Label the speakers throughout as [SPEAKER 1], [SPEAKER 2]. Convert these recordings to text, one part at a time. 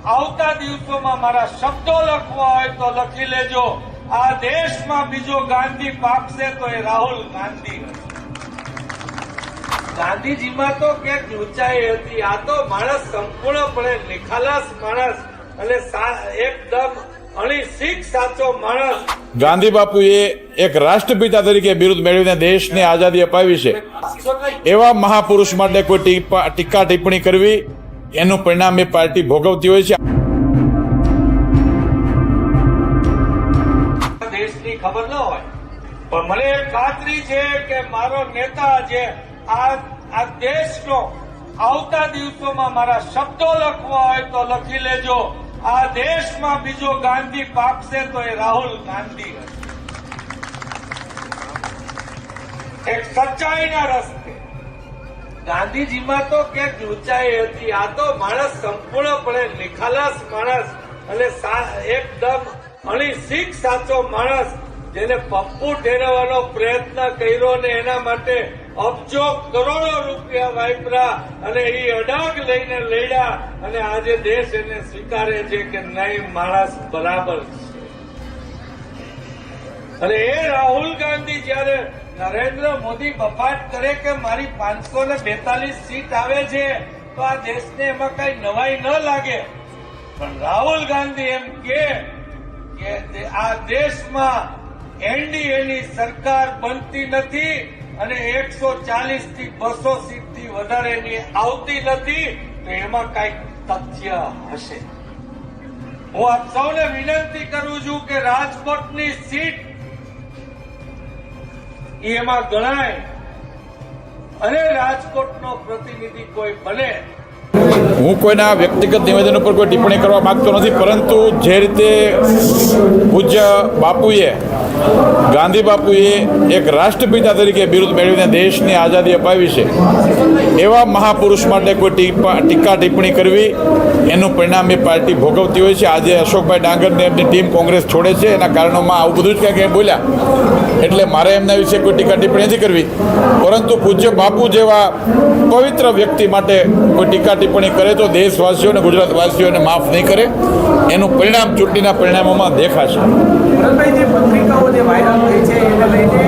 [SPEAKER 1] આવતા દિવસોમાં મારા શબ્દો લખવા હોય તો લખી લેજો. આ દેશમાં બીજો ગાંધી પાકશે તો એ રાહુલ ગાંધી હશે. ગાંધીજીમાં તો ક્યાંક ઊંચાઈ હતી. આ તો માણસ સંપૂર્ણપણે નિખાલસ માણસ અને એકદમ અણિશીખ સાચો માણસ.
[SPEAKER 2] ગાંધી બાપુએ એક રાષ્ટ્રપિતા તરીકે બિરુદ મેળવીને દેશને આઝાદી અપાવી છે. એવા મહાપુરુષ માટે કોઈ ટીકા ટિપ્પણી કરવી એનું પરિણામ એ પાર્ટી ભોગવતી હોય છે.
[SPEAKER 1] દેશની ખબર ન હોય પણ મને ખાતરી છે કે મારો નેતા જે આ દેશનો આવતા દિવસોમાં મારા શબ્દો લખવા હોય તો લખી લેજો. આ દેશમાં બીજો ગાંધી પાકશે તો એ રાહુલ ગાંધી હશે. એક સચ્ચાઈના રસ્તે. ગાંધીજીમાં તો ક્યાંક ઊંચાઈ હતી. આ તો માણસ સંપૂર્ણપણે નિખાલસ માણસ અને એકદમ અણિશીખ સાચો માણસ જેને પપ્પુ ઠેરવવાનો પ્રયત્ન કર્યો ને એના માટે અબજો કરોડો રૂપિયા વાપર્યા અને એ અડાગ લઈને લડ્યા અને આજે દેશ એને સ્વીકારે છે કે નહીં માણસ બરાબર છે. અને એ રાહુલ ગાંધી જયારે નરેન્દ્ર મોદી બફાટ કરે કે મારી 542 સીટ આવે છે તો આ દેશને એમાં કઈ નવાઈ ન લાગે. પણ રાહુલ ગાંધી એમ કે આ દેશમાં એનડીએની સરકાર બનતી નથી અને 140 થી 200 સીટથી વધારેની આવતી નથી તો એમાં કઈક તથ્ય હશે. હું આપ સૌને વિનંતી કરું છું કે રાજકોટની સીટ એમાં ગણાય અને રાજકોટનો પ્રતિનિધિ કોઈ બને.
[SPEAKER 2] હું કોઈના વ્યક્તિગત નિવેદન ઉપર કોઈ ટિપ્પણી કરવા માંગતો નથી, પરંતુ જે રીતે પૂજ્ય બાપુએ ગાંધી બાપુએ એક રાષ્ટ્રપિતા તરીકે બિરુદ મેળવીને દેશની આઝાદી અપાવી છે. એવા મહાપુરુષ માટે કોઈ ટીકા ટિપ્પણી કરવી એનું પરિણામ એ પાર્ટી ભોગવતી હોય છે. આજે અશોકભાઈ ડાંગરને એમની ટીમ કોંગ્રેસ છોડે છે એના કારણોમાં આવું બધું જ કંઈક બોલ્યા એટલે મારે એમના વિશે કોઈ ટીકા ટિપ્પણી નથી કરવી. પરંતુ પૂજ્ય બાપુ જેવા પવિત્ર વ્યક્તિ માટે કોઈ ટીકા ટિપ્પણી કરે તો દેશવાસીઓ અને ગુજરાતવાસીઓને માફ નહીં કરે. એનું પરિણામ ચૂંટણીના પરિણામોમાં દેખાશે.
[SPEAKER 3] જે પત્રિકાઓ જે વાયરલ થઈ છે એને લઈને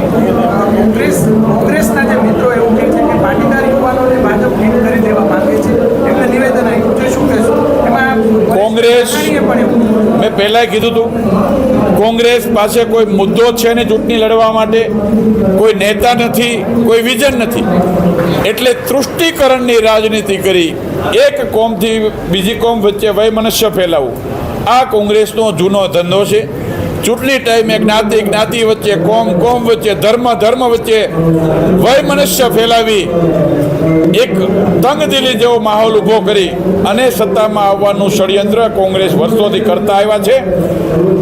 [SPEAKER 3] કોંગ્રેસના જે મિત્રો એવું કહે છે કે પાટીદાર યુવાનોને ભાજપ ઠીક કરી દેવા માંગે છે. એમને નિવેદન આપ્યું છે, શું કહેશો એમાં?
[SPEAKER 2] કોંગ્રેસ, મેં પહેલાં કીધું હતું, કોંગ્રેસ પાસે કોઈ મુદ્દો છે ને ચૂંટણી લડવા માટે, કોઈ નેતા નથી, કોઈ વિઝન નથી. એટલે તૃષ્ટિકરણની રાજનીતિ કરી એક કોમથી બીજી કોમ વચ્ચે વયમનસ્ય ફેલાવવું આ કોંગ્રેસનો જૂનો ધંધો છે. ચૂંટણી ટાઈમે જ્ઞાતિ વચ્ચે, કોમ વચ્ચે, ધર્મ વચ્ચે વયમનસ્ય ફેલાવી એક તંગદિલી જેવો માહોલ ઊભો કરી અને સત્તામાં આવવાનું ષડયંત્ર કોંગ્રેસ વર્ષોથી કરતા આવ્યા છે.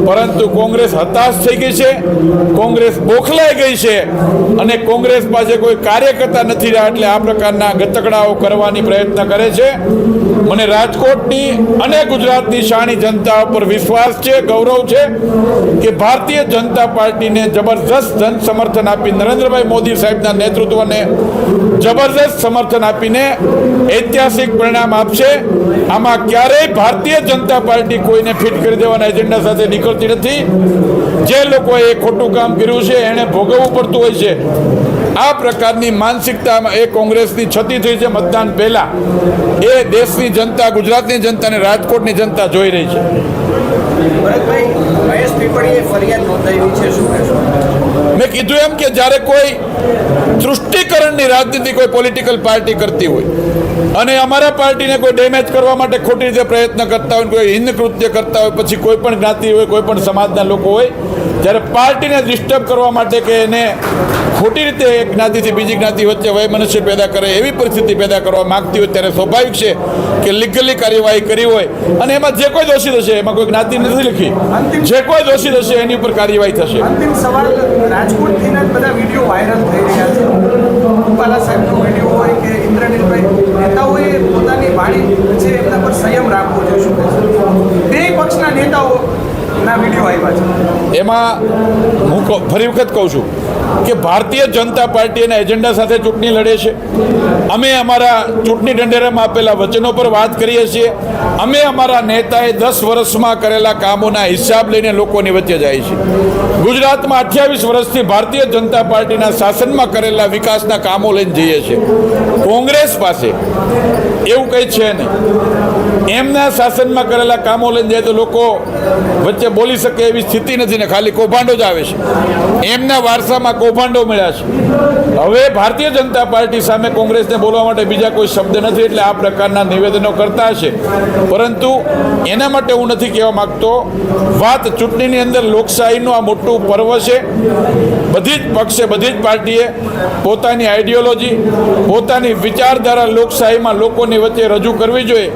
[SPEAKER 2] પરંતુ કોંગ્રેસ હતાશ થઈ ગઈ છે, કોંગ્રેસ બોખલાઈ ગઈ છે અને કોંગ્રેસ પાસે કોઈ કાર્યકર્તા નથી રહ્યા. એટલે આ પ્રકારના ગતકડાઓ કરવાની પ્રયત્ન કરે છે. મને રાજકોટની અને ગુજરાતની શાણી જનતા ઉપર વિશ્વાસ છે, ગૌરવ છે કે ભારતીય જનતા પાર્ટીને જબરજસ્ત જન સમર્થન આપી, નરેન્દ્રભાઈ મોદી સાહેબના નેતૃત્વને જબરજસ્ત સમર્થન આપીને ઐતિહાસિક પરિણામ આપશે. આમાં ક્યારેય ભારતીય જનતા પાર્ટી કોઈને ફિટ કરી દેવાના એજન્ડા સાથે નીકળતી નથી. જે લોકોએ ખોટું કામ કર્યું છે એણે ભોગવવું પડતું હોય છે. આ પ્રકારની માનસિકતામાં એ કોંગ્રેસની છતી થઈ છે મતદાન પહેલા. એ દેશની જનતા, ગુજરાતની જનતા અને રાજકોટની જનતા જોઈ રહી છે. મેં કીધું એમ કે જ્યારે કોઈ તૃષ્ટિકરણની રાજનીતિ કોઈ પોલિટિકલ પાર્ટી કરતી હોય અને અમારા પાર્ટીને કોઈ ડેમેજ કરવા માટે ખોટી રીતે પ્રયત્ન કરતા હોય, કોઈ હિન્દ કૃત્ય કરતા હોય, પછી કોઈ પણ જ્ઞાતિ હોય, કોઈ પણ સમાજના લોકો હોય, જ્યારે પાર્ટીને ડિસ્ટર્બ કરવા માટે કે એને ખોટી રીતે એક જ્ઞાતિથી બીજી જ્ઞાતિ વચ્ચે વયમનસ્ય પેદા કરે એવી પરિસ્થિતિ પેદા કરવા માંગતી હોય ત્યારે સ્વાભાવિક છે કે લીગલી કાર્યવાહી કરી હોય અને એમાં જે કોઈ દોષિત હશે, એમાં કોઈ જ્ઞાતિ નથી લખી, જે કોઈ દોષિત હશે એની ઉપર કાર્યવાહી થશે.
[SPEAKER 3] અંતિમ સવાલ, રાજકોટથી બધા વિડીયો વાયરલ થઈ રહ્યા છે. રૂપાલા સાહેબનો વિડીયો હોય કે ઇન્દ્રનીલભાઈ, નેતાઓએ પોતાની વાણી છે એમના પર સંયમ રાખવો જોઈએ. શું કહેશો? બે પક્ષના નેતાઓ ના વિડીયો આવ્યા છે.
[SPEAKER 2] એમાં હું ફરી વખત કહું છું કે ભારતીય જનતા પાર્ટી એના એજન્ડા સાથે ચૂંટણી લડે છે. અમે અમારા ચૂંટણી ઢંઢેરામાં આપેલા વચનો પર વાત કરીએ છીએ. અમે અમારા નેતાએ 10 વર્ષમાં કરેલા કામોના હિસાબ લઈને લોકોની વચ્ચે જાય છે. ગુજરાતમાં 28 વર્ષથી ભારતીય જનતા પાર્ટીના શાસનમાં કરેલા વિકાસના કામો લઈને જઈએ છીએ. કોંગ્રેસ પાસે એવું કંઈ છે નહીં. એમના શાસનમાં કરેલા કામો લઈને જાય તો લોકો વચ્ચે બોલી શકે એવી સ્થિતિ નથી ને ખાલી કૌભાંડો જ આવે છે. એમના વારસામાં કૌભાંડો મળ્યા છે. હવે ભારતીય જનતા પાર્ટી સામે કોંગ્રેસને બોલવા માટે બીજા કોઈ શબ્દ નથી, એટલે આ પ્રકારના નિવેદનો કરતા હશે. પરંતુ એના માટે હું નથી કહેવા માગતો. વાત ચૂંટણીની અંદર લોકશાહીનું આ મોટું પર્વ છે. બધી જ પક્ષે, બધી જ પાર્ટીએ પોતાની આઈડિયોલોજી, પોતાની વિચારધારા લોકશાહીમાં લોકોની વચ્ચે રજૂ કરવી જોઈએ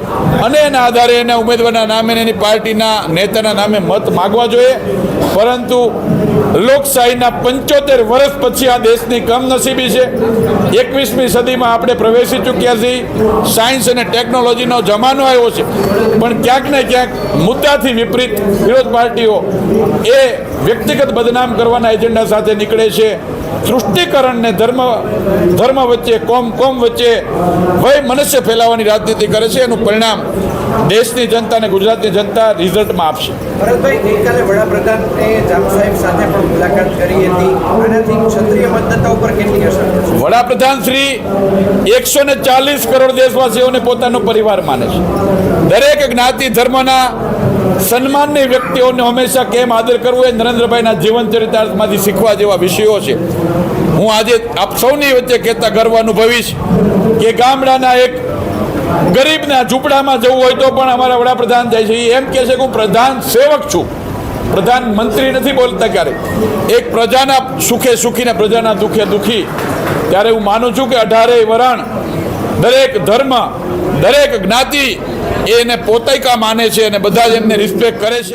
[SPEAKER 2] અને એના આધારે એના ઉમેદવારના નામે એની પાર્ટીના નેતાના નામે મત માગવા જોઈએ. પરંતુ લોકશાહીના 75 વર્ષ પછી આ દેશની કમનસીબી છે. 21મી સદીમાં આપણે પ્રવેશી ચૂક્યા છીએ. સાયન્સ અને ટેકનોલોજીનો જમાનો આવ્યો છે, પણ ક્યાંક ને ક્યાંક મુદ્દાથી વિપરીત વિરોધ પાર્ટીઓ એ વ્યક્તિગત બદનામ કરવાના એજન્ડા સાથે નીકળે છે. તૃષ્ટિકરણને ધર્મ વચ્ચે, કોમ વચ્ચે વય મનુષ્ય ફેલાવવાની રાજનીતિ કરે છે. એનું પરિણામ દેશની જનતા અને ગુજરાતની જનતા રિઝલ્ટમાં આપશે.
[SPEAKER 3] ભરતભાઈ, ગઈકાલે વડાપ્રધાને જામ સાહેબ સાથે પણ મુલાકાત કરી હતી. આનાથી ક્ષત્રિય મતદાતા ઉપર કેટલી અસર થશે?
[SPEAKER 2] વડાપ્રધાન શ્રી 140 કરોડ દેશવાસીઓને પોતાનો પરિવાર માને છે. દરેક જ્ઞાતિ ધર્મના સન્માનની વ્યક્તિઓને હંમેશા કેમ આદર કરવો એ નરેન્દ્રભાઈના જીવન ચરિતાર્થમાંથી શીખવા જેવા વિષયો છે. હું આજે આપ સૌની વચ્ચે કહેતા ગર્વ અનુભવીશ કે ગામડાના એક ગરીબના ઝૂંપડામાં જવું હોય તો પણ અમારા વડાપ્રધાન જાય છે. એમ કહે છે કે હું પ્રધાન સેવક છું, પ્રધાનમંત્રી નથી બોલતા ક્યારેક. એક પ્રજાના સુખે સુખી ને પ્રજાના દુઃખે દુઃખી. ત્યારે હું માનું છું કે 18 વરણ, દરેક ધર્મ, દરેક જ્ઞાતિ એને પોતૈકા માને છે અને બધા જ એમને રિસ્પેક્ટ કરે છે.